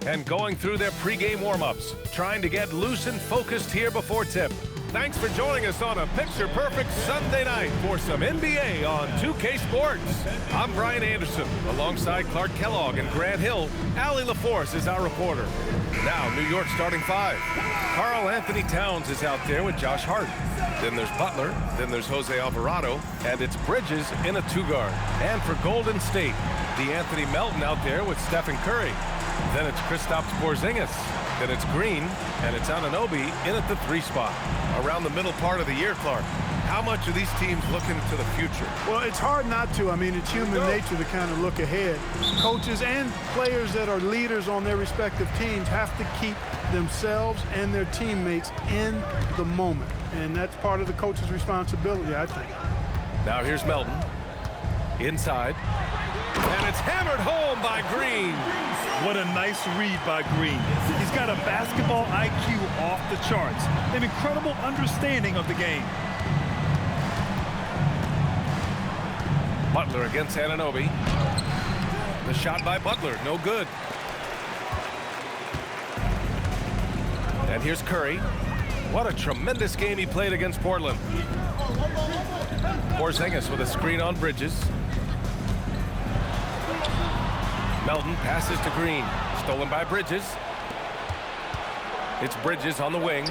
and going through their pregame warm-ups, trying to get loose and focused here before tip. Thanks for joining us on a picture-perfect Sunday night for some NBA on 2K Sports. I'm Brian Anderson, alongside Clark Kellogg and Grant Hill. Allie LaForce is our reporter. Now, New York starting five. Karl Anthony Towns is out there with Josh Hart. Then there's Butler, then there's Jose Alvarado, and it's Bridges in a two-guard. And for Golden State, DeAnthony Melton out there with Stephen Curry. Then it's Kristaps Porzingis. Then it's Green, and it's Anunoby in at the three spot. Around the middle part of the year, Clark, how much are these teams looking to the future? Well, it's hard not to. I mean, it's human nature to kind of look ahead. Coaches and players that are leaders on their respective teams have to keep themselves and their teammates in the moment. And that's part of the coach's responsibility, I think. Now here's Melton. Inside. And it's hammered home by Green. What a nice read by Green. He's got a basketball IQ off the charts. An incredible understanding of the game. Butler against Anunoby. The shot by Butler, no good. And here's Curry. What a tremendous game he played against Portland. Porzingis with a screen on Bridges. Melton passes to Green. Stolen by Bridges. It's Bridges on the wing.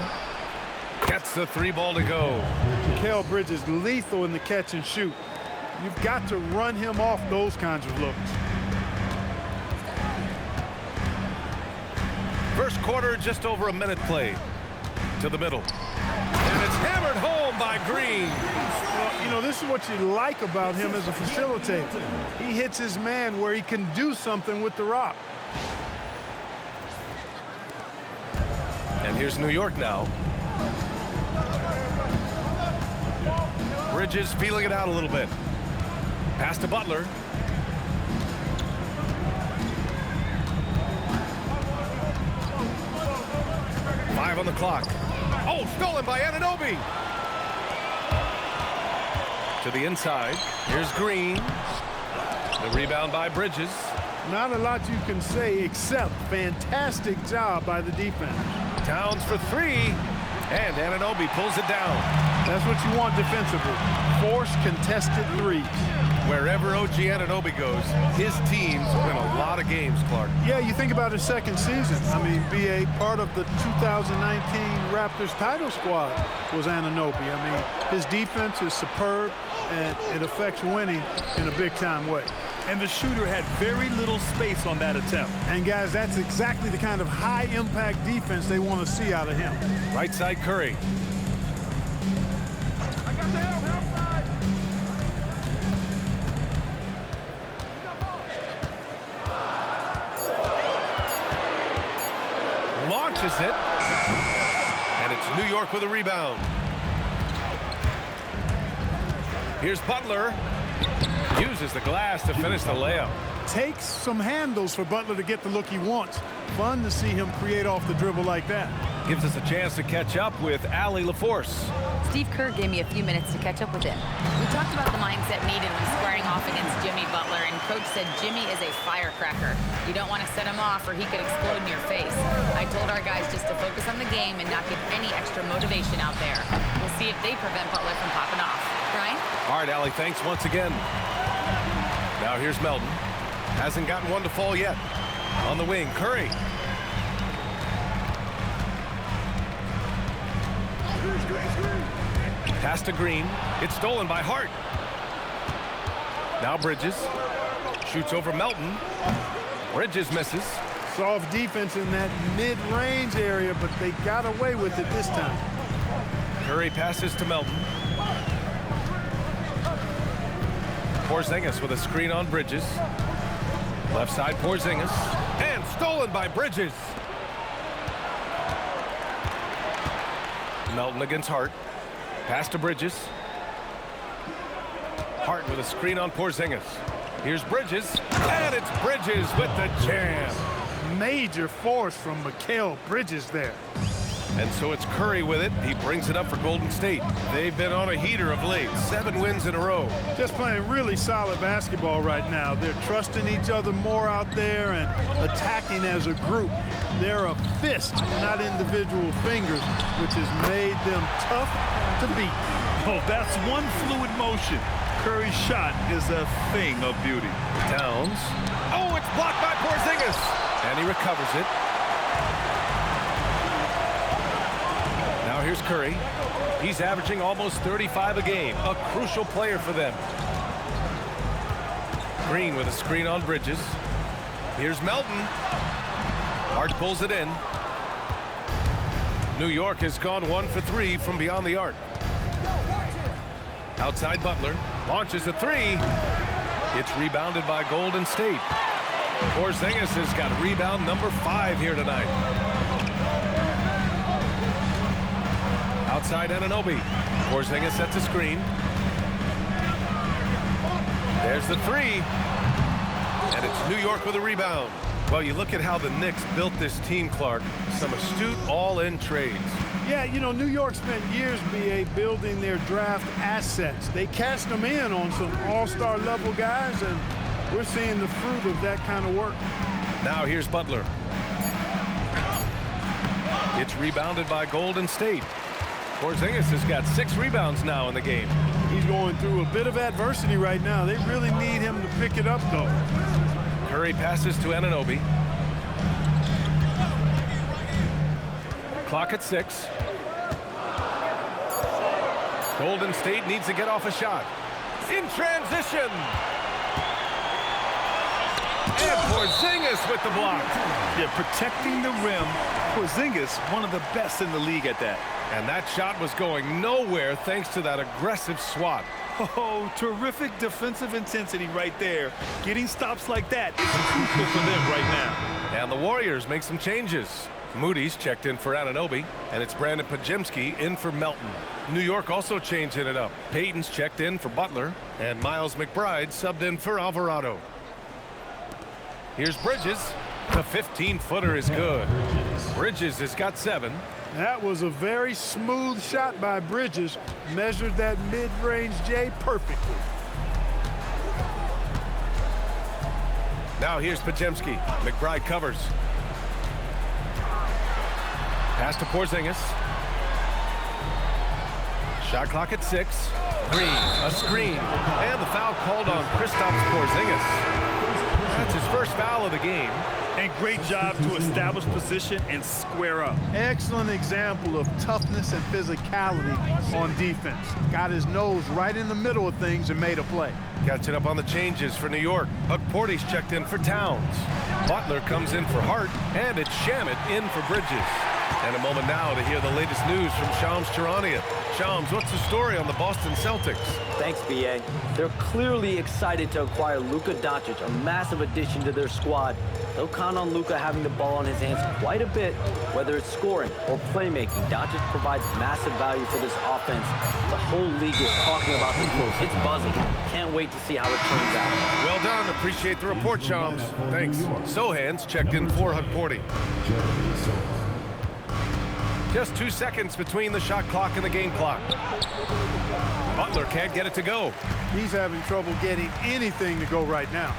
Gets the three ball to go. Mikal Bridges lethal in the catch and shoot. You've got to run him off those kinds of looks. First quarter, just over a minute played. To the middle. And it's hammered home by Green. Well, you know, this is what you like about him as a facilitator. He hits his man where he can do something with the rock. And here's New York now. Bridges feeling it out a little bit. Pass to Butler. Five on the clock. Oh, stolen by Anunoby. To the inside. Here's Green. The rebound by Bridges. Not a lot you can say except fantastic job by the defense. Towns for three. And Anunoby pulls it down. That's what you want defensively. Force contested threes. Wherever OG Anunoby goes, his teams win a lot of games, Clark. Yeah, you think about his second season. I mean, be a part of the 2019 Raptors title squad was Anunoby. I mean, his defense is superb, and it affects winning in a big-time way. And the shooter had very little space on that attempt. And, guys, that's exactly the kind of high-impact defense they want to see out of him. Right side, Curry. Launches it. And it's New York with a rebound. Here's Butler. Uses the glass to finish the layup. Takes some handles for Butler to get the look he wants. Fun to see him create off the dribble like that. Gives us a chance to catch up with Allie LaForce. Steve Kerr gave me a few minutes to catch up with him. We talked about the mindset needed when squaring off against Jimmy Butler, and Coach said Jimmy is a firecracker. You don't want to set him off or he could explode in your face. I told our guys just to focus on the game and not give any extra motivation out there. We'll see if they prevent Butler from popping off. Brian? All right, Allie, thanks once again. Now here's Melton. Hasn't gotten one to fall yet. On the wing, Curry. Pass to Green. It's stolen by Hart. Now Bridges. Shoots over Melton. Bridges misses. Soft defense in that mid-range area, but they got away with it this time. Curry passes to Melton. Porzingis with a screen on Bridges. Left side, Porzingis. And stolen by Bridges. Melton against Hart. Pass to Bridges. Hart with a screen on Porzingis. Here's Bridges. And it's Bridges with the jam. Major force from Mikal Bridges there. And so it's Curry with it. He brings it up for Golden State. They've been on a heater of late. 7 wins in a row. Just playing really solid basketball right now. They're trusting each other more out there and attacking as a group. They're a fist, not individual fingers, which has made them tough to beat. Oh, that's one fluid motion. Curry's shot is a thing of beauty. Downs. Oh, it's blocked by Porzingis. And he recovers it. Now here's Curry. He's averaging almost 35 a game. A crucial player for them. Green with a screen on Bridges. Here's Melton. Hart pulls it in. New York has gone 1 for 3 from beyond the arc. Outside Butler. Launches a 3. It's rebounded by Golden State. Porzingis has got rebound number 5 here tonight. Outside Anunoby. Porzingis sets a screen. There's the 3. And it's New York with a rebound. Well, you look at how the Knicks built this team, Clark. Some astute all-in trades. Yeah, you know, New York spent years, B.A., building their draft assets. They cashed them in on some all-star level guys, and we're seeing the fruit of that kind of work. Now here's Butler. It's rebounded by Golden State. Porzingis has got 6 rebounds now in the game. He's going through a bit of adversity right now. They really need him to pick it up, though. Curry passes to Anunoby. Clock at 6. Golden State needs to get off a shot. In transition. And Porzingis with the block. Yeah, protecting the rim. Porzingis, one of the best in the league at that. And that shot was going nowhere thanks to that aggressive swat. Oh, terrific defensive intensity right there. Getting stops like that is crucial for them right now. And the Warriors make some changes. Moody's checked in for Anunoby, and it's Brandon Pajemski in for Melton. New York also changing it up. Payton's checked in for Butler, and Miles McBride subbed in for Alvarado. Here's Bridges. The 15-footer is good. Bridges has got 7. That was a very smooth shot by Bridges. Measured that mid-range J perfectly. Now here's Pajemski. McBride covers. Pass to Porzingis. Shot clock at 6. Green, a screen, and the foul called on Kristaps Porzingis. That's his first foul of the game. And great job to establish position and square up. Excellent example of toughness and physicality on defense. Got his nose right in the middle of things and made a play. Catching up on the changes for New York. Porty's checked in for Towns. Butler comes in for Hart, and it's Shamet in for Bridges. And a moment now to hear the latest news from Shams Charania. Shams, what's the story on the Boston Celtics? Thanks, B.A. They're clearly excited to acquire Luka Doncic, a massive addition to their squad. They'll count on Luka having the ball in his hands quite a bit, whether it's scoring or playmaking. Doncic provides massive value for this offense. The whole league is talking about this move. It's buzzing. Can't wait to see how it turns out. Well done. Appreciate the report, Shams. Thanks. Sohan's checked in for Porty. Just 2 seconds between the shot clock and the game clock. Butler can't get it to go. He's having trouble getting anything to go right now.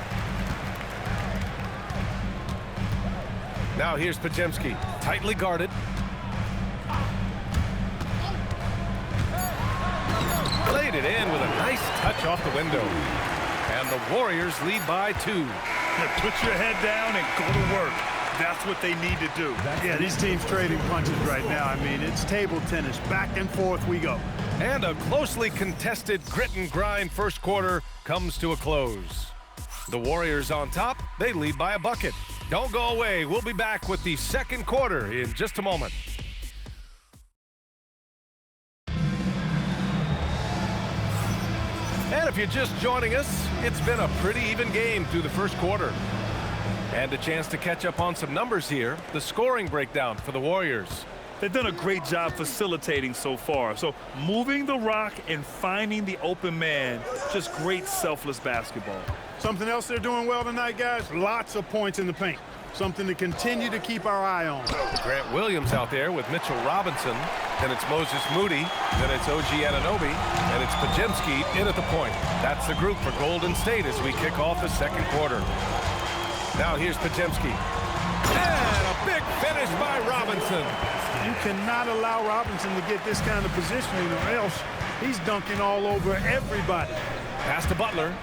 Now here's Pajemski, tightly guarded. Laid it in with a nice touch off the window. And the Warriors lead by 2. Now put your head down and go to work. That's what they need to do. Yeah, these teams trading punches right now. I mean, it's table tennis. Back and forth we go. And a closely contested grit and grind first quarter comes to a close. The Warriors on top. They lead by a bucket. Don't go away. We'll be back with the second quarter in just a moment. And if you're just joining us, it's been a pretty even game through the first quarter. And a chance to catch up on some numbers here. The scoring breakdown for the Warriors. They've done a great job facilitating so far. So moving the rock and finding the open man, just great selfless basketball. Something else they're doing well tonight, guys, lots of points in the paint. Something to continue to keep our eye on. Grant Williams out there with Mitchell Robinson. Then it's Moses Moody. Then it's OG Anunoby. And it's Podziemski in at the point. That's the group for Golden State as we kick off the second quarter. Now here's Podziemski. And a big finish by Robinson. You cannot allow Robinson to get this kind of positioning or else he's dunking all over everybody. Pass to Butler.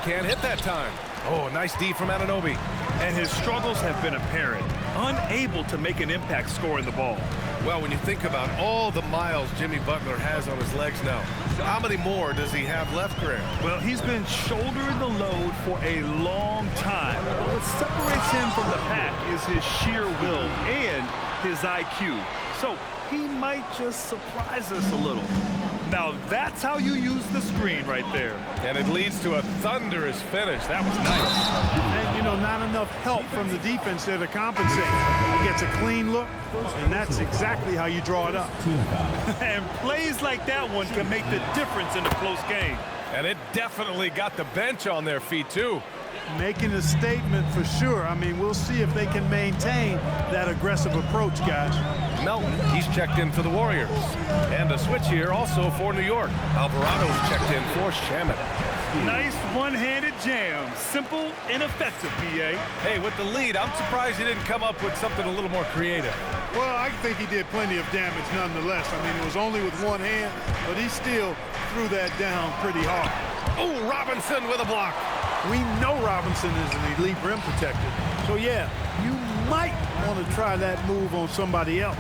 Can't hit that time. Oh, nice D from Anunoby. And his struggles have been apparent. Unable to make an impact scoring the ball. Well, when you think about all the miles Jimmy Butler has on his legs now, how many more does he have left, Grant? Well, he's been shouldering the load for a long time. What separates him from the pack is his sheer will and his IQ. So he might just surprise us a little. Now that's how you use the screen right there. And it leads to a thunderous finish. That was nice. And, you know, not enough help from the defense there to compensate. He gets a clean look, and that's exactly how you draw it up. And plays like that one can make the difference in a close game. And it definitely got the bench on their feet, too. Making a statement for sure. I mean, we'll see if they can maintain that aggressive approach, guys. Melton, he's checked in for the Warriors. And a switch here also for New York. Alvarado's checked in for Shamet. Nice one-handed jam. Simple and effective, PA. Hey, with the lead, I'm surprised he didn't come up with something a little more creative. Well, I think he did plenty of damage nonetheless. I mean, it was only with one hand, but he still threw that down pretty hard. Oh, Robinson with a block. We know Robinson is an elite rim protector. So, yeah, you might want to try that move on somebody else.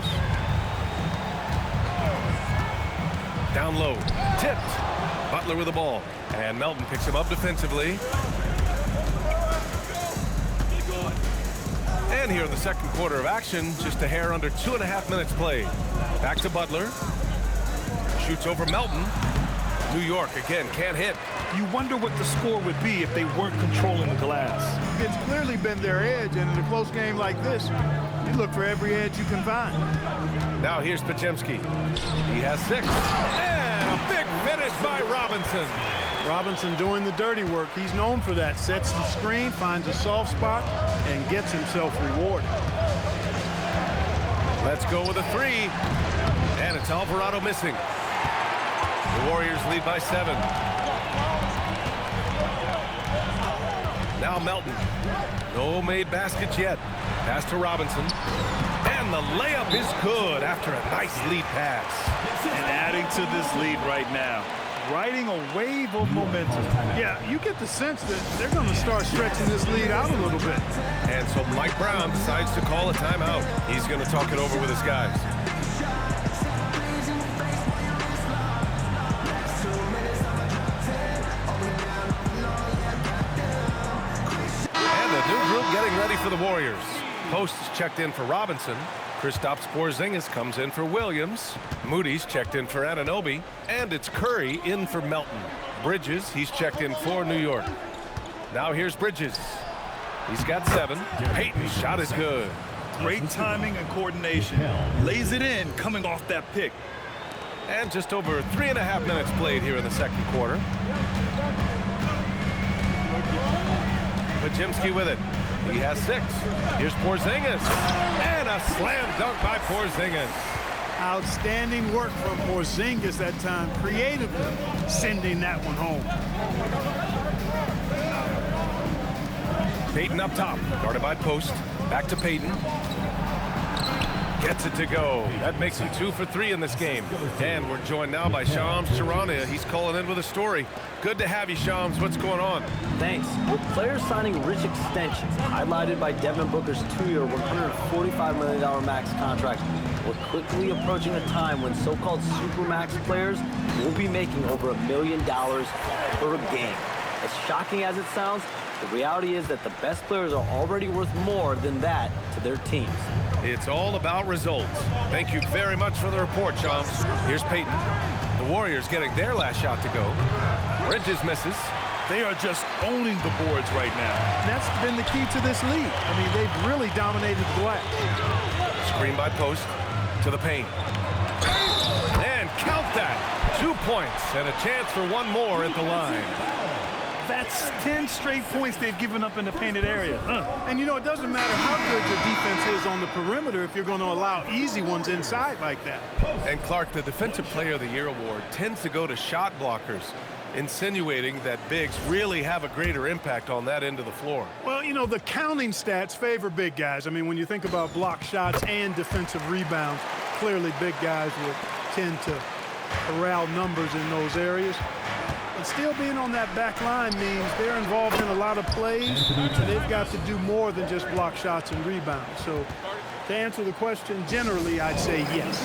Down low. Tipped. Butler with the ball. And Melton picks him up defensively. And here in the second quarter of action, just a hair under 2.5 minutes played. Back to Butler. Shoots over Melton. New York, again, can't hit. You wonder what the score would be if they weren't controlling the glass. It's clearly been their edge, and in a close game like this, you look for every edge you can find. Now here's Podziemski. He has 6. And a big finish by Robinson. Robinson doing the dirty work. He's known for that. Sets the screen, finds a soft spot, and gets himself rewarded. Let's go with a 3. And it's Alvarado missing. The Warriors lead by 7. Now Melton. No made baskets yet. Pass to Robinson. And the layup is good after a nice lead pass. And adding to this lead right now. Riding a wave of momentum. Yeah, you get the sense that they're going to start stretching this lead out a little bit. And so Mike Brown decides to call a timeout. He's going to talk it over with his guys. And the new group getting ready for the Warriors. Post is checked in for Robinson. Kristaps Porzingis comes in for Williams. Moody's checked in for Anunoby. And it's Curry in for Melton. Bridges, he's checked in for New York. Now here's Bridges. He's got 7. Payton's shot is good. Great timing and coordination. Lays it in coming off that pick. And just over 3.5 minutes played here in the second quarter. Podziemski with it. He has 6. Here's Porzingis. And a slam dunk by Porzingis. Outstanding work from Porzingis that time, creatively sending that one home. Payton up top, guarded by Post. Back to Payton. Gets it to go. That makes him 2 for 3 in this game. And we're joined now by Shams Charania. He's calling in with a story. Good to have you, Shams. What's going on? Thanks. With players signing rich extensions, highlighted by Devin Booker's 2-year, $145 million max contract, we're quickly approaching a time when so-called supermax players will be making over $1 million per game. As shocking as it sounds, the reality is that the best players are already worth more than that to their teams. It's all about results. Thank you very much for the report, Shams. Here's Payton. The Warriors getting their last shot to go. Bridges misses. They are just owning the boards right now. That's been the key to this league. I mean, they've really dominated the glass. Screen by Post to the paint. points and a chance for one more at the line. That's 10 straight points they've given up in the painted area. And, you know, it doesn't matter how good your defense is on the perimeter if you're going to allow easy ones inside like that. And, Clark, the Defensive Player of the Year award tends to go to shot blockers, insinuating that bigs really have a greater impact on that end of the floor. Well, you know, the counting stats favor big guys. I mean, when you think about block shots and defensive rebounds, clearly big guys would tend to corral numbers in those areas. But still being on that back line means they're involved in a lot of plays, and they've got to do more than just block shots and rebounds. So to answer the question, generally, I'd say yes.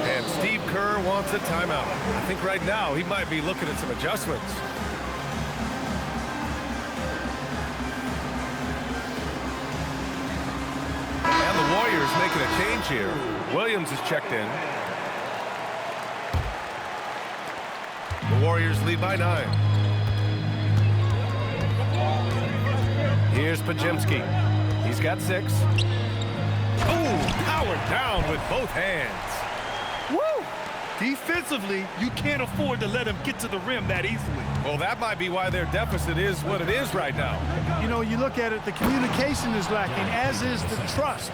And Steve Kerr wants a timeout. I think right now he might be looking at some adjustments. And the Warriors making a change here. Williams is checked in. The Warriors lead by 9. Here's Pajemski. He's got 6. Oh, powered down with both hands. Woo! Defensively, you can't afford to let him get to the rim that easily. Well, that might be why their deficit is what it is right now. You know, you look at it, the communication is lacking, as is the trust.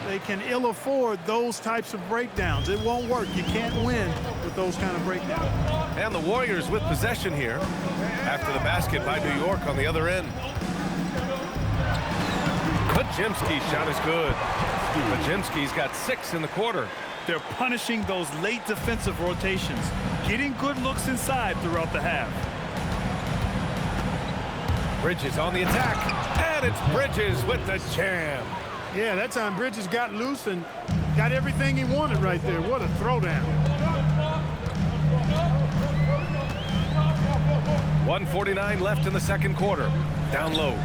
They can ill afford those types of breakdowns. It won't work. You can't win with those kind of breakdowns. And the Warriors with possession here after the basket by New York on the other end. Pajemski's shot is good. Pajemski's got 6 in the quarter. They're punishing those late defensive rotations, getting good looks inside throughout the half. Bridges on the attack, and it's Bridges with the jam. Yeah, that time Bridges got loose and got everything he wanted right there. What a throwdown. 1:49 left in the second quarter. Down low.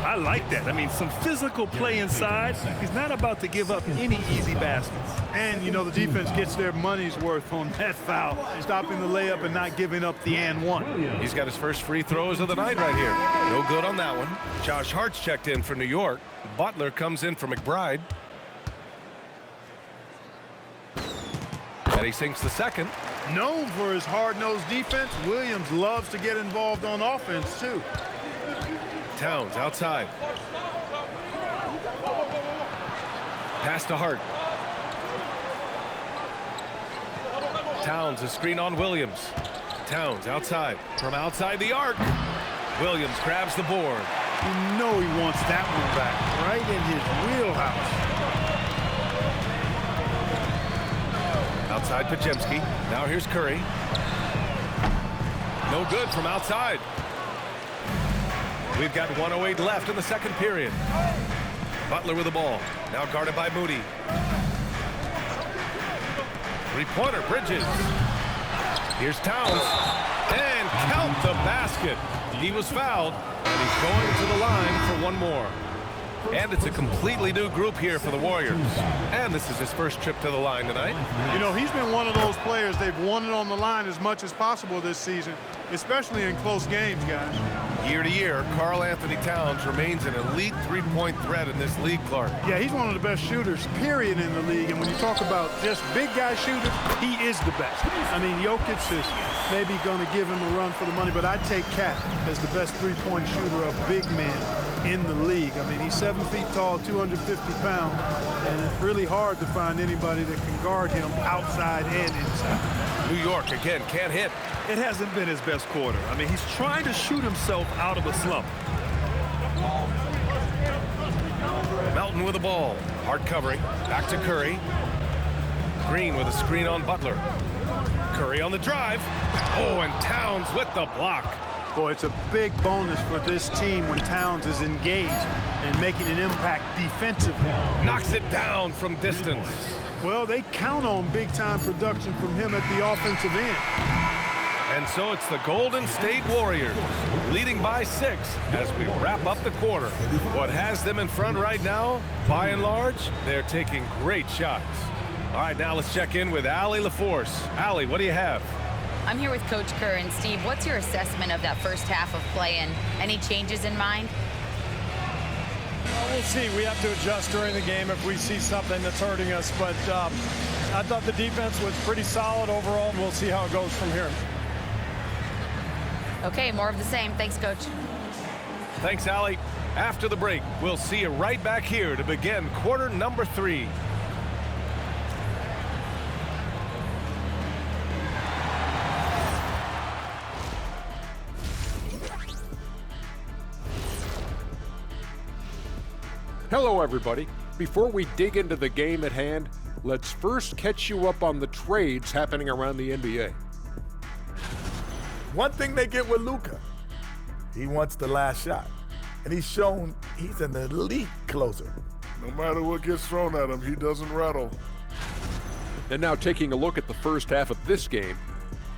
I like that. I mean, some physical play inside. He's not about to give up any easy baskets. And, you know, the defense gets their money's worth on that foul, stopping the layup and not giving up the and one. He's got his first free throws of the night right here. No good on that one. Josh Hart's checked in for New York. Butler comes in for McBride. And he sinks the second. Known for his hard-nosed defense, Williams loves to get involved on offense, too. Towns outside. Pass to Hart. Towns a screen on Williams. Towns outside. From outside the arc. Williams grabs the board. You know he wants that one back, right in his wheelhouse. Outside Pajemski. Now here's Curry. No good from outside. We've got 1:08 left in the second period. Butler with the ball. Now guarded by Moody. Three-pointer, Bridges. Here's Towns. And count the basket. He was fouled, and he's going to the line for one more. And it's a completely new group here for the Warriors. And this is his first trip to the line tonight. You know, he's been one of those players they've wanted on the line as much as possible this season, especially in close games, guys. Year to year, Karl Anthony Towns remains an elite three-point threat in this league, Clark. Yeah, he's one of the best shooters, period, in the league. And when you talk about just big guy shooters, he is the best. I mean, Jokic is maybe going to give him a run for the money, but I'd take Cat as the best three-point shooter of big men in the league. I mean, he's 7 feet tall, 250 pounds, and it's really hard to find anybody that can guard him outside and inside. New York, again, can't hit. It hasn't been his best quarter. I mean, he's trying to shoot himself out of a slump. Melton with the ball. Hard covering. Back to Curry. Green with a screen on Butler. Curry on the drive. Oh, and Towns with the block. Boy, it's a big bonus for this team when Towns is engaged and making an impact defensively. Knocks it down from distance. Well, they count on big-time production from him at the offensive end. And so it's the Golden State Warriors leading by 6 as we wrap up the quarter. What has them in front right now, by and large, they're taking great shots. All right, now let's check in with Allie LaForce. Allie, what do you have? I'm here with Coach Kerr. And Steve, what's your assessment of that first half of play and any changes in mind? Well, we'll see. We have to adjust during the game if we see something that's hurting us. But I thought the defense was pretty solid overall, and we'll see how it goes from here. Okay, more of the same. Thanks, Coach. Thanks, Allie. After the break, we'll see you right back here to begin quarter number 3. Hello, everybody. Before we dig into the game at hand, let's first catch you up on the trades happening around the NBA. One thing they get with Luka, he wants the last shot. And he's shown he's an elite closer. No matter what gets thrown at him, he doesn't rattle. And now taking a look at the first half of this game,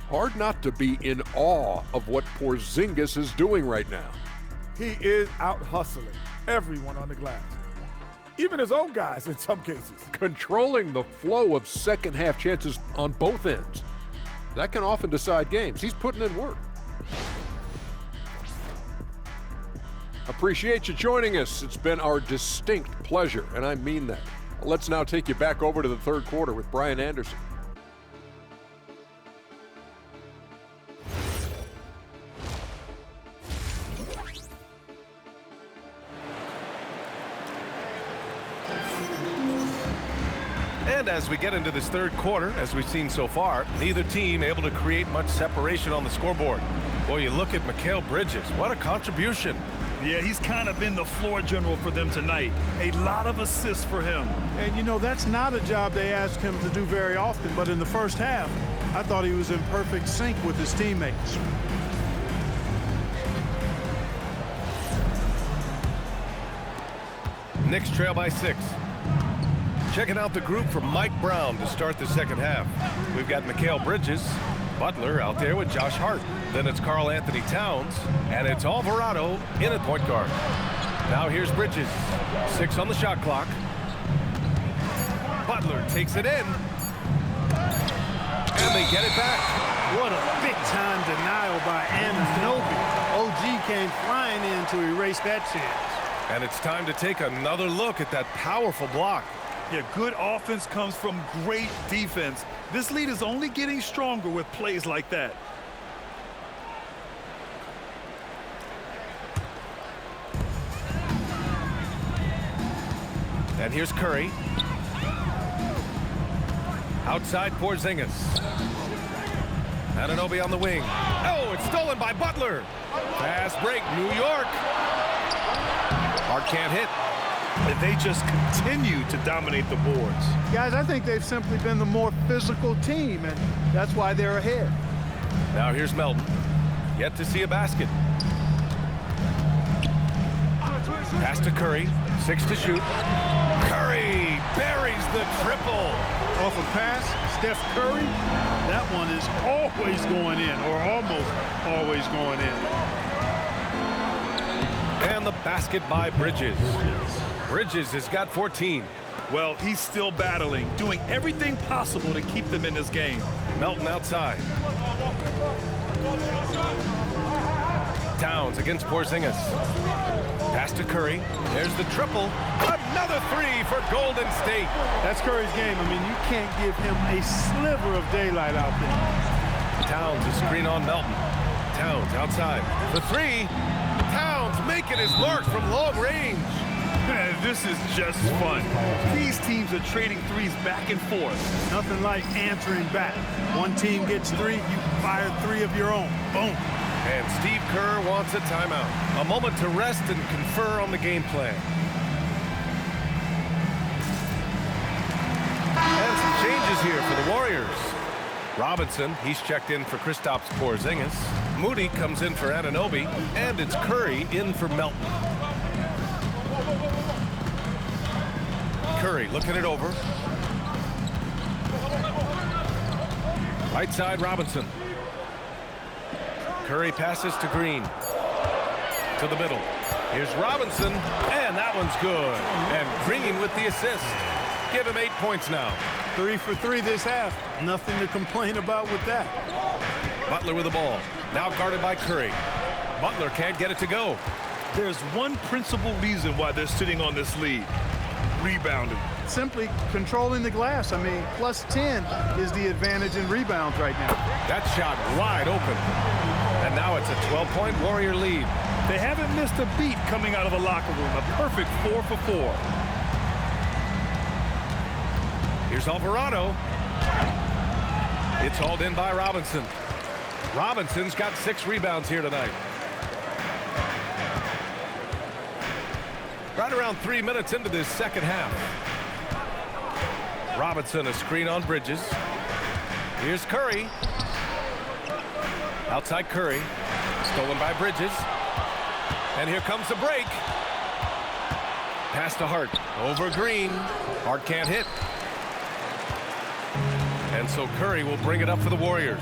hard not to be in awe of what Porzingis is doing right now. He is out hustling everyone on the glass. Even his own guys in some cases. Controlling the flow of second half chances on both ends. That can often decide games. He's putting in work. Appreciate you joining us. It's been our distinct pleasure, and I mean that. Let's now take you back over to the third quarter with Brian Anderson. And as we get into this third quarter, as we've seen so far, neither team able to create much separation on the scoreboard. Boy, you look at Mikal Bridges. What a contribution. Yeah, he's kind of been the floor general for them tonight. A lot of assists for him. And, you know, that's not a job they ask him to do very often. But in the first half, I thought he was in perfect sync with his teammates. Knicks trail by 6. Checking out the group from Mike Brown to start the second half. We've got Mikal Bridges, Butler out there with Josh Hart. Then it's Karl Anthony Towns, and it's Alvarado in at point guard. Now here's Bridges. 6 on the shot clock. Butler takes it in. And they get it back. What a big-time denial by Anunoby. OG came flying in to erase that chance. And it's time to take another look at that powerful block. Yeah, good offense comes from great defense. This lead is only getting stronger with plays like that. And here's Curry. Outside Porzingis. Anunoby on the wing. Oh, it's stolen by Butler. Fast break, New York. Hart can't hit. And they just continue to dominate the boards. Guys, I think they've simply been the more physical team, and that's why they're ahead. Now here's Melton. Yet to see a basket. Pass to Curry. 6 to shoot. Curry buries the triple. Off a pass, Steph Curry, that one is always going in, or almost always going in. And the basket by Bridges. Bridges has got 14. Well, he's still battling, doing everything possible to keep them in this game. Melton outside. Towns against Porzingis. Pass to Curry. There's the triple. Another 3 for Golden State. That's Curry's game. I mean, you can't give him a sliver of daylight out there. Towns a screen on Melton. Towns outside. The 3. Towns making his mark from long range. This is just fun. These teams are trading threes back and forth. Nothing like answering back. One team gets 3, you fire 3 of your own. Boom. And Steve Kerr wants a timeout. A moment to rest and confer on the game plan. And some changes here for the Warriors. Robinson, he's checked in for Kristaps Porzingis. Moody comes in for Anunoby. And it's Curry in for Melton. Curry looking it over. Right side, Robinson. Curry passes to Green. To the middle. Here's Robinson, and that one's good. And Green with the assist. Give him 8 points now. 3 for 3 this half. Nothing to complain about with that. Butler with the ball. Now guarded by Curry. Butler can't get it to go. There's one principal reason why they're sitting on this lead. rebounding? Simply controlling the glass. I mean, plus 10 is the advantage in rebounds right now. That shot wide open. And now it's a 12-point Warrior lead. They haven't missed a beat coming out of the locker room. A perfect 4 for 4. Here's Alvarado. It's hauled in by Robinson. Robinson's got 6 rebounds here tonight. Right around 3 minutes into this second half. Robinson, a screen on Bridges. Here's Curry. Outside Curry. Stolen by Bridges. And here comes the break. Pass to Hart. Over Green. Hart can't hit. And so Curry will bring it up for the Warriors.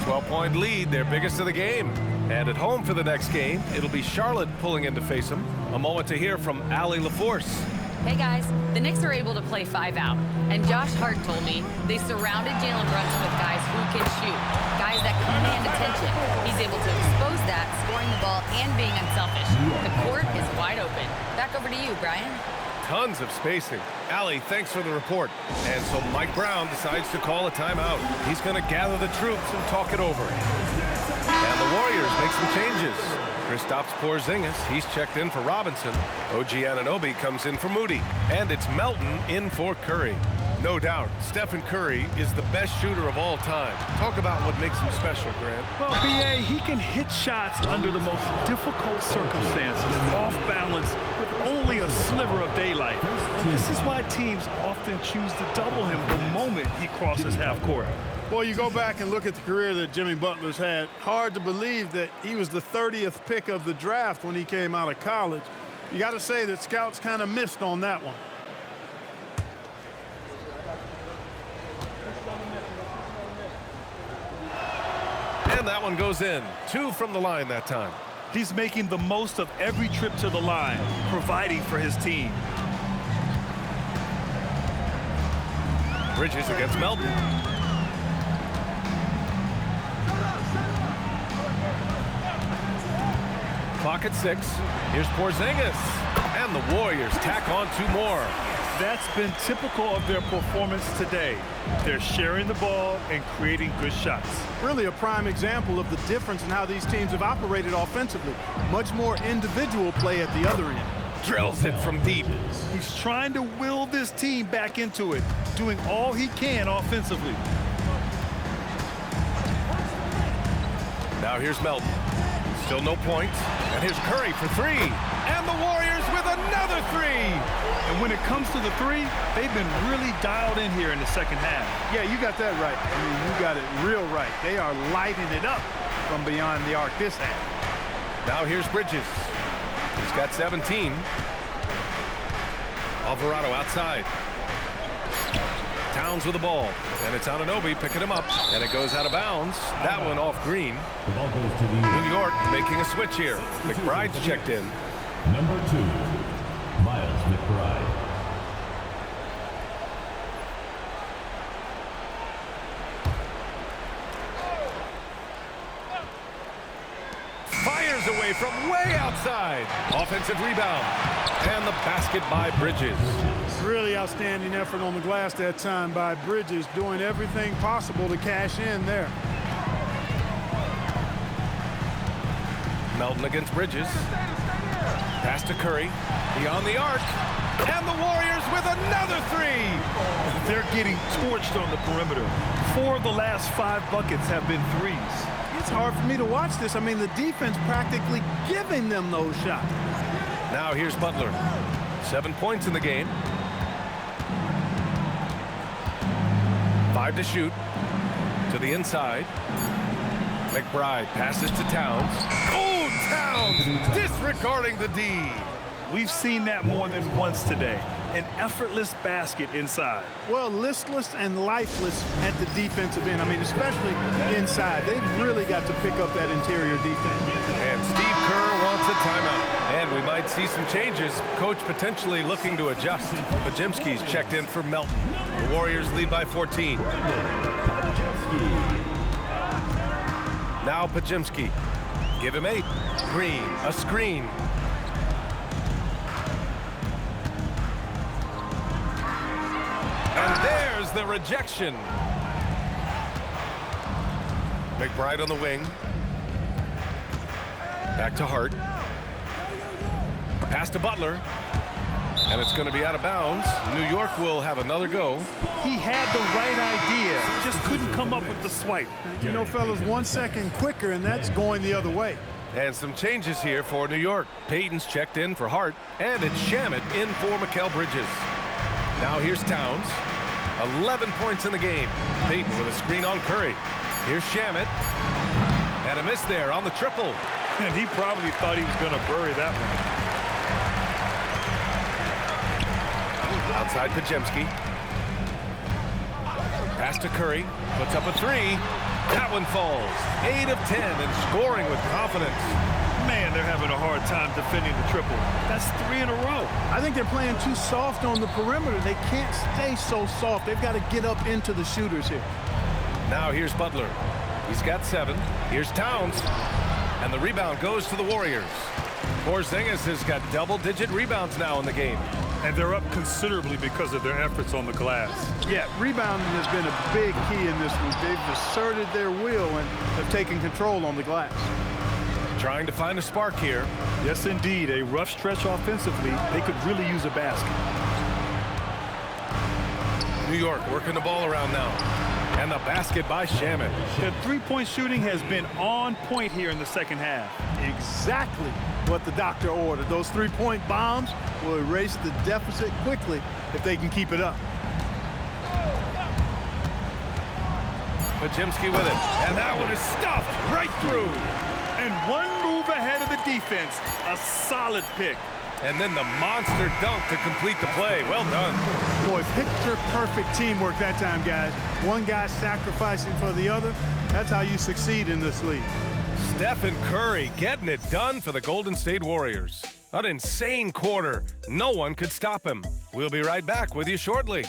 12-point lead, their biggest of the game. And at home for the next game, it'll be Charlotte pulling in to face them. A moment to hear from Allie LaForce. Hey guys, the Knicks are able to play 5 out, and Josh Hart told me they surrounded Jalen Brunson with guys who can shoot, guys that command attention. He's able to expose that, scoring the ball and being unselfish. The court is wide open. Back over to you, Brian. Tons of spacing. Allie, thanks for the report. And so Mike Brown decides to call a timeout. He's going to gather the troops and talk it over. And the Warriors make some changes. Kristaps Porzingis, he's checked in for Robinson. OG Anunoby comes in for Moody. And it's Melton in for Curry. No doubt, Stephen Curry is the best shooter of all time. Talk about what makes him special, Grant. Well, B.A., he can hit shots under the most difficult circumstances, off balance, with only a sliver of daylight. This is why teams often choose to double him the moment he crosses half court. Well, you go back and look at the career that Jimmy Butler's had. Hard to believe that he was the 30th pick of the draft when he came out of college. You got to say that scouts kind of missed on that one. And that one goes in. 2 from the line that time. He's making the most of every trip to the line, providing for his team. Bridges against Melton. Clock at 6. Here's Porzingis. And the Warriors tack on 2 more. That's been typical of their performance today. They're sharing the ball and creating good shots. Really a prime example of the difference in how these teams have operated offensively. Much more individual play at the other end. Drills it from deep. He's trying to will this team back into it, doing all he can offensively. Now here's Melton. Still no points. And here's Curry for 3. And the Warriors with another 3. And when it comes to the 3, they've been really dialed in here in the second half. Yeah, you got that right. I mean, you got it real right. They are lighting it up from beyond the arc this half. Now here's Bridges. He's got 17. Alvarado outside. Towns with the ball. And it's Anunoby picking him up. And it goes out of bounds. That one off Green. The ball goes to the New York making a switch here. McBride's checked in. number 2, Miles McBride. Fires away from way outside. Offensive rebound. And the basket by Bridges. Really outstanding effort on the glass that time by Bridges, doing everything possible to cash in there. Melton against Bridges. Pass to Curry. Beyond the arc. And the Warriors with another 3. They're getting torched on the perimeter. 4 of the last 5 buckets have been threes. It's hard for me to watch this. I mean, the defense practically giving them those shots. Now here's Butler. 7 points in the game. 5 to shoot. To the inside. McBride passes to Towns. Oh, Towns disregarding the D. We've seen that more than once today. An effortless basket inside. Well, listless and lifeless at the defensive end. I mean, especially inside. They've really got to pick up that interior defense. And Steve Kerr wants a timeout. And we might see some changes. Coach potentially looking to adjust. Pajimski's checked in for Melton. The Warriors lead by 14. Now Pajimski. Give him 8. Green, a screen. the rejection. McBride on the wing. Back to Hart. Pass to Butler. And it's going to be out of bounds. New York will have another go. He had the right idea, just couldn't come up with the swipe. You know, fellas, 1 second quicker, and that's going the other way. And some changes here for New York. Payton's checked in for Hart, and it's Shamet in for Mikal Bridges. Now here's Towns. 11 points in the game. Payton with a screen on Curry. Here's Shamet. And a miss there on the triple. And he probably thought he was going to bury that one. Outside Pajemski. Pass to Curry. Puts up a three. That one falls. 8 of 10 and scoring with confidence. Man, they're having a hard time defending the triple. That's 3 in a row. I think they're playing too soft on the perimeter. They can't stay so soft. They've got to get up into the shooters here. Now here's Butler. He's got 7. Here's Towns. And the rebound goes to the Warriors. Porzingis has got double-digit rebounds now in the game. And they're up considerably because of their efforts on the glass. Yeah, rebounding has been a big key in this one. They've asserted their will and have taken control on the glass. Trying to find a spark here. Yes, indeed. A rough stretch offensively. They could really use a basket. New York working the ball around now. And the basket by Shamet. The three-point shooting has been on point here in the second half. Exactly what the doctor ordered. Those three-point bombs will erase the deficit quickly if they can keep it up. Pajemski with it. And that one is stuffed right through. And one move ahead of the defense. A solid pick. And then the monster dunk to complete the play. Well done. Boy, picture-perfect teamwork that time, guys. One guy sacrificing for the other. That's how you succeed in this league. Stephen Curry getting it done for the Golden State Warriors. An insane quarter. No one could stop him. We'll be right back with you shortly.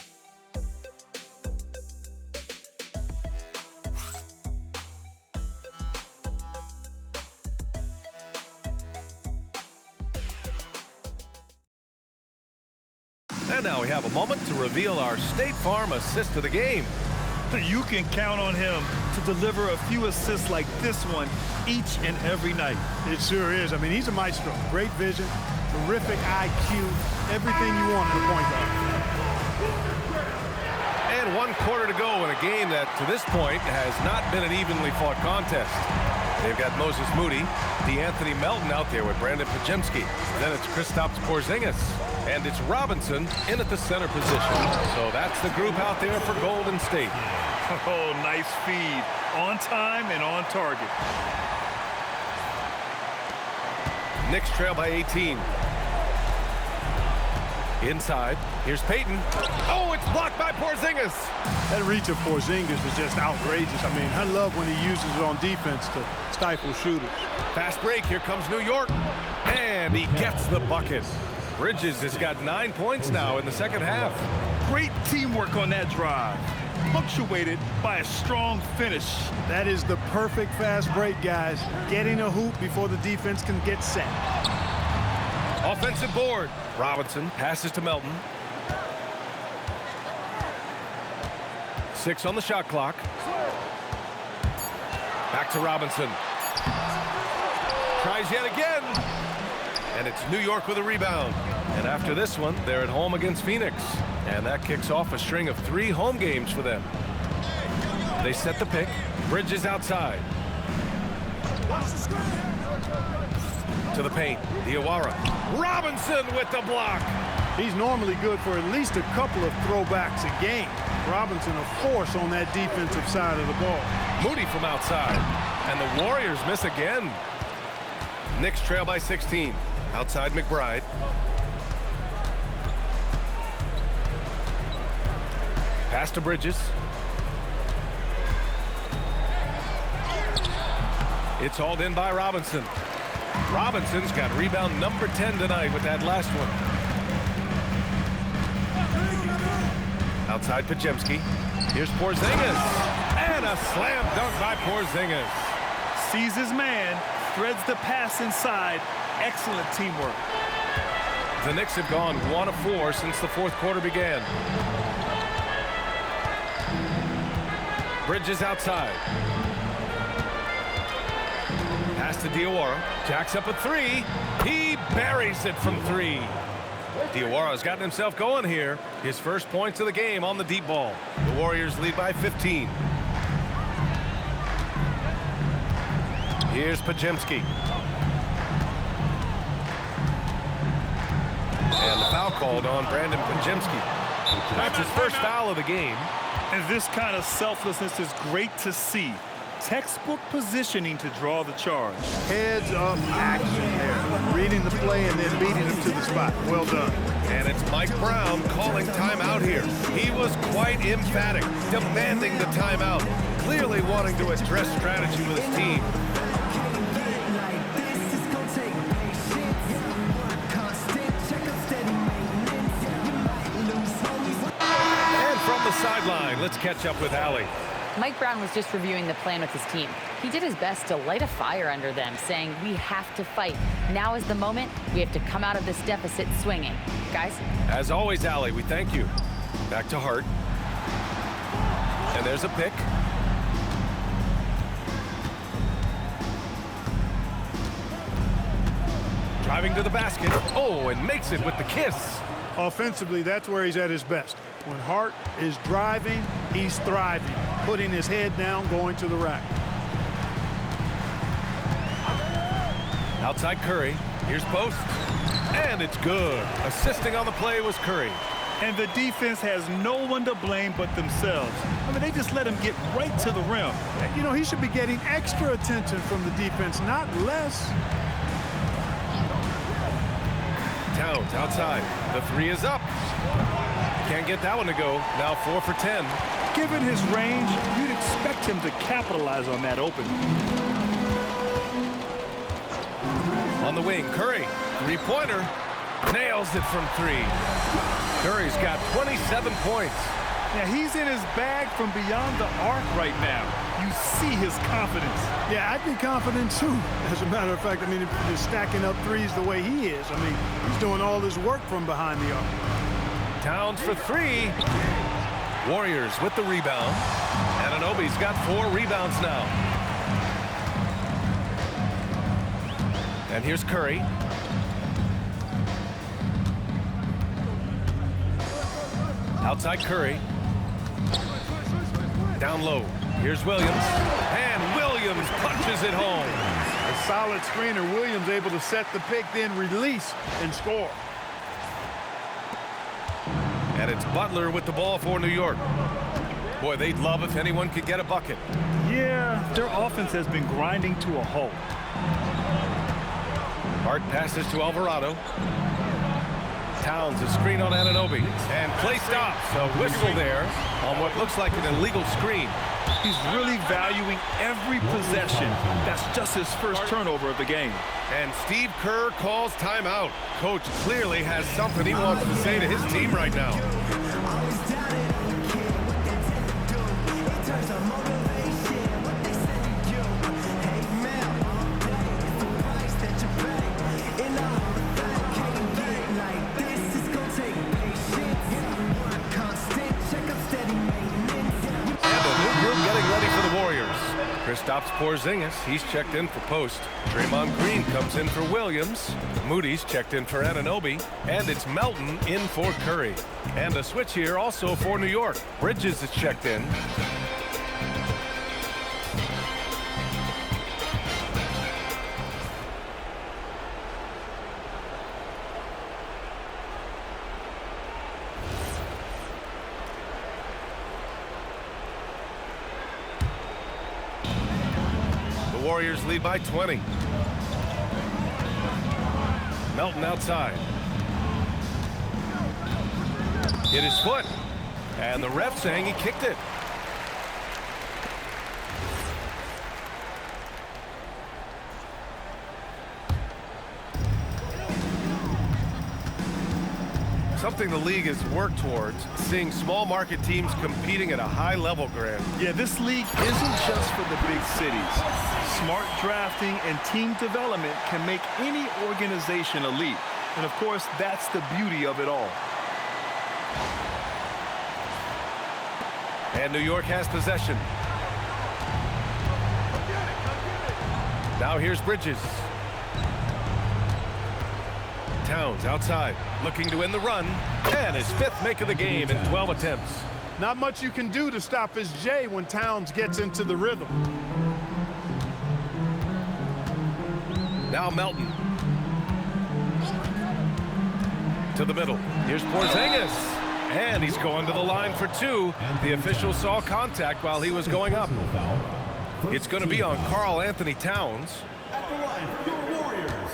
And now we have a moment to reveal our State Farm assist of the game. You can count on him to deliver a few assists like this one each and every night. It sure is. I mean, he's a maestro. Great vision, terrific IQ, everything you want in a point guard. And 1 quarter to go in a game that, to this point, has not been an evenly fought contest. They've got Moses Moody, DeAnthony Melton out there with Brandon Pajemski. Then it's Kristaps Porzingis. And it's Robinson in at the center position. So that's the group out there for Golden State. Oh, nice feed. On time and on target. Knicks trail by 18. Inside. Here's Payton. Oh, it's blocked by Porzingis. That reach of Porzingis was just outrageous. I mean, I love when he uses it on defense to stifle shooters. Fast break. Here comes New York. And he gets the bucket. Bridges has got 9 points now in the second half. Great teamwork on that drive. Punctuated by a strong finish. That is the perfect fast break, guys. Getting a hoop before the defense can get set. Offensive board. Robinson passes to Melton. 6 on the shot clock. Back to Robinson. Tries yet again. And it's New York with a rebound. And after this one, they're at home against Phoenix. And that kicks off a string of 3 home games for them. They set the pick. Bridges outside. To the paint. Diawara. Robinson with the block. He's normally good for at least a couple of throwbacks a game. Robinson a force on that defensive side of the ball. Moody from outside. And the Warriors miss again. Knicks trail by 16. Outside McBride. Pass to Bridges. It's hauled in by Robinson. Robinson's got rebound number 10 tonight with that last one. Outside Pajemski. Here's Porzingis. And a slam dunk by Porzingis. Sees his man, threads the pass inside. Excellent teamwork. The Knicks have gone 1 of 4 since the 4th quarter began. Bridges outside. Pass to Diawara. Jacks up a three. He buries it from three. Diawara's gotten himself going here. His first points of the game on the deep ball. The Warriors lead by 15. Here's Podziemski. And the foul called on Brandon Podziemski. That's his first foul of the game. And this kind of selflessness is great to see. Textbook positioning to draw the charge. Heads up action there. Reading the play and then beating him to the spot. Well done. And it's Mike Brown calling timeout here. He was quite emphatic, demanding the timeout, clearly wanting to address strategy with his team. And from the sideline, let's catch up with Allie. Mike Brown was just reviewing the plan with his team. He did his best to light a fire under them, saying, we have to fight. Now is the moment. We have to come out of this deficit swinging. Guys? As always, Allie, we thank you. Back to Hart. And there's a pick. Driving to the basket. Oh, and makes it with the kiss. Offensively, that's where he's at his best. When Hart is driving, he's thriving, putting his head down, going to the rack. Outside Curry. Here's post. And it's good. Assisting on the play was Curry. And the defense has no one to blame but themselves. I mean, they just let him get right to the rim. You know, he should be getting extra attention from the defense, not less. Towns outside. The three is up. Can't get that one to go. Now 4 for 10. Given his range, you'd expect him to capitalize on that opening. On the wing, Curry. Three-pointer. Nails it from three. Curry's got 27 points. Yeah, he's in his bag from beyond the arc right now. You see his confidence. Yeah, I'd be confident too. As a matter of fact, I mean, if he's stacking up threes the way he is, I mean, he's doing all his work from behind the arc. Towns for three. Warriors with the rebound. Anunoby's got 4 rebounds now. And here's Curry. Outside Curry. Down low. Here's Williams. And Williams punches it home. A solid screener. Williams able to set the pick, then release and score. And it's Butler with the ball for New York. Boy, they'd love if anyone could get a bucket. Yeah, their offense has been grinding to a halt. Hart passes to Alvarado. Towns a screen on Anunoby. And play stops. A whistle there on what looks like an illegal screen. He's really valuing every possession. That's just his first turnover of the game. And Steve Kerr calls timeout. Coach clearly has something he wants to say to his team right now. Stops Porzingis. He's checked in for post. Draymond Green comes in for Williams. Moody's checked in for Anunoby. And it's Melton in for Curry. And a switch here also for New York. Bridges is checked in. Warriors lead by 20. Melton outside. Hit his foot. And the ref saying he kicked it. Something the league has worked towards, seeing small market teams competing at a high level, Grant. Yeah, this league isn't just for the big cities. Smart drafting and team development can make any organization elite. And of course, that's the beauty of it all. And New York has possession. Now here's Bridges. Towns outside, looking to win the run, and his 5th make of the game in 12 attempts. Not much you can do to stop his J when Towns gets into the rhythm. Now Melton. To the middle. Here's Porzingis. And he's going to the line for 2. The official saw contact while he was going up. It's going to be on Karl Anthony Towns. At the line for your Warriors,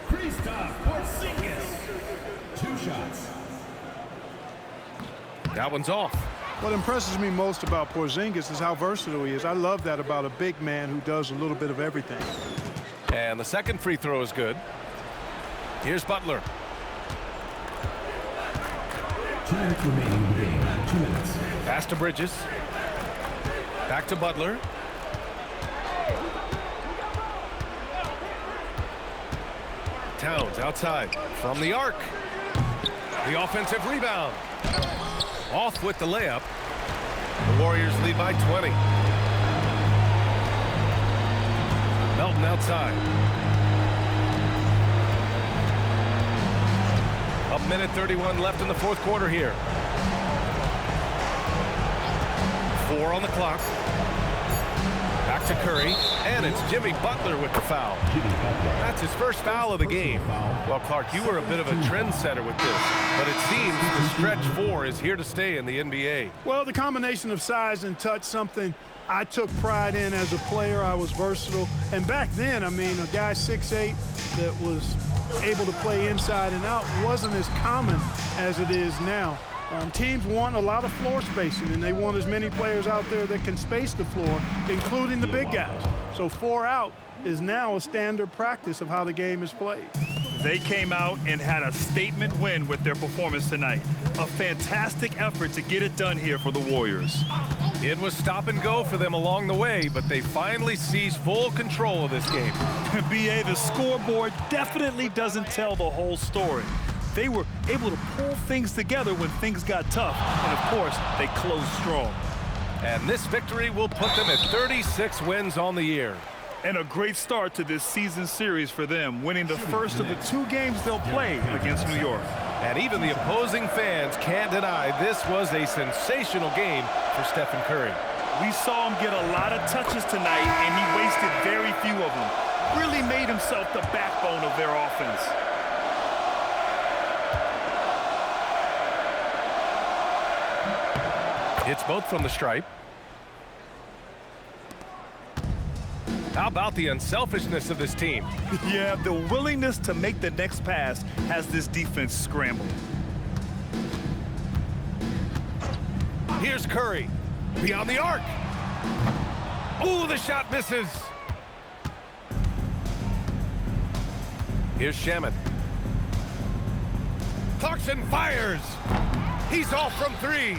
Kristaps Porzingis. 2 shots. That one's off. What impresses me most about Porzingis is how versatile he is. I love that about a big man who does a little bit of everything. And the second free throw is good. Here's Butler. 2 minutes remaining in the game. 2 minutes. Pass to Bridges. Back to Butler. Towns outside from the arc. The offensive rebound. Off with the layup. The Warriors lead by 20. Melton outside. A minute 31 left in the 4th quarter here. 4 on the clock. Back to Curry, and it's Jimmy Butler with the foul. That's his first foul of the game. Well, Clark, you were a bit of a trendsetter with this, but it seems the stretch 4 is here to stay in the NBA. Well, the combination of size and touch, something I took pride in as a player. I was versatile. And back then, I mean, a guy 6'8" that was able to play inside and out wasn't as common as it is now. Teams want a lot of floor spacing, and they want as many players out there that can space the floor, including the big guys. So 4 out is now a standard practice of how the game is played. They came out and had a statement win with their performance tonight. A fantastic effort to get it done here for the Warriors. It was stop and go for them along the way, but they finally seized full control of this game. BA, the scoreboard definitely doesn't tell the whole story. They were able to pull things together when things got tough, and of course, they closed strong. And this victory will put them at 36 wins on the year. And a great start to this season series for them, winning the first of the 2 games they'll play against New York. And even the opposing fans can't deny this was a sensational game for Stephen Curry. We saw him get a lot of touches tonight, and he wasted very few of them. Really made himself the backbone of their offense. It's both from the stripe. How about the unselfishness of this team? Yeah, the willingness to make the next pass has this defense scrambling. Here's Curry. Beyond the arc. Ooh, the shot misses. Here's Shamet. Clarkson fires. He's off from 3.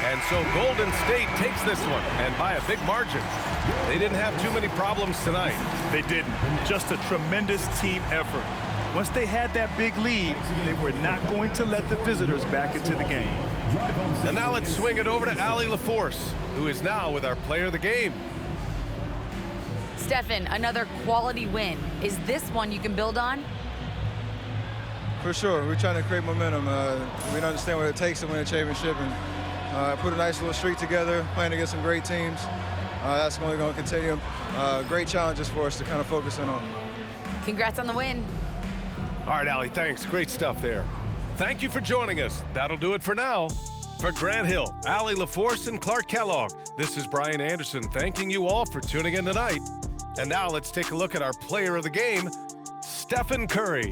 And so Golden State takes this one, and by a big margin. They didn't have too many problems tonight. They didn't. Just a tremendous team effort. Once they had that big lead, they were not going to let the visitors back into the game. And now let's swing it over to Allie LaForce, who is now with our player of the game. Stephen, another quality win. Is this one you can build on? For sure. We're trying to create momentum. We understand what it takes to win a championship, and put a nice little streak together, playing against some great teams. That's only going to continue. Great challenges for us to kind of focus in on. Congrats on the win. All right, Allie, thanks. Great stuff there. Thank you for joining us. That'll do it for now. For Grant Hill, Allie LaForce, and Clark Kellogg, this is Brian Anderson thanking you all for tuning in tonight. And now let's take a look at our player of the game, Stephen Curry.